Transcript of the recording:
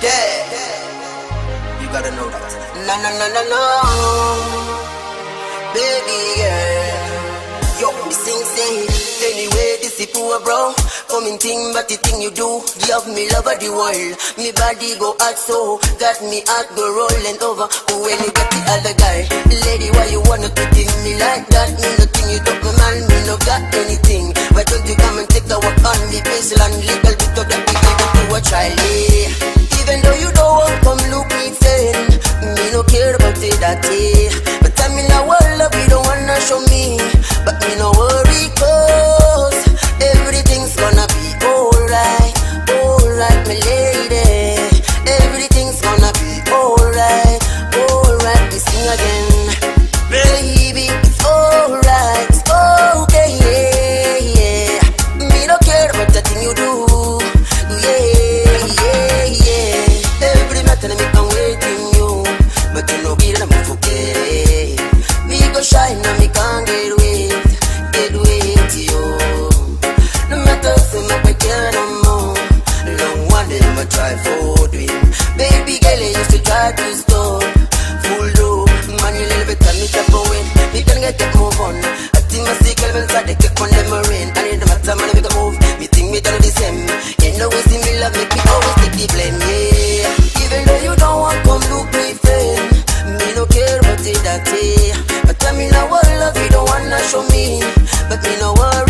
dead. You gotta know that. No, no, no, no, no. Baby girl. Yo, me sing. Anyway, this is poor bro. Coming thing, but the thing you do, give me love of the world. Me body go hot so, got me heart go rolling over. When you get the other guy, lady, why you wanna treat me like that? Me nothing, you don't man, me no got anything. Why don't you come and take a walk on me, pencil and little bit of that we give it to a child, yeah. Even though you don't want come look me friend, me no care about it that day. But I'm in a world love, you don't wanna show me. But me no worry, cause everything's gonna be alright, my lady. Everything's gonna be alright, we sing again. Baby, it's alright, it's okay, yeah. Me don't care about the thing you do, yeah. Every matter me I'm waiting you, but you know be that I'm forget. Me go shine and me can't get wait, yo. No matter so much I care no more. Long one day I'ma try for doing. Baby girl, I used to try to stop. Full low, man, you little bit and me step away. Me can get move on. I think my secret when I take on them rain. I need the matter, man, make a move. Me think me done the same. You know we see me love, make me always take the blame, yeah. Even though you don't want come look me friend, me no care about it that day. But I mean I will love you, don't wanna show me. But me no worry.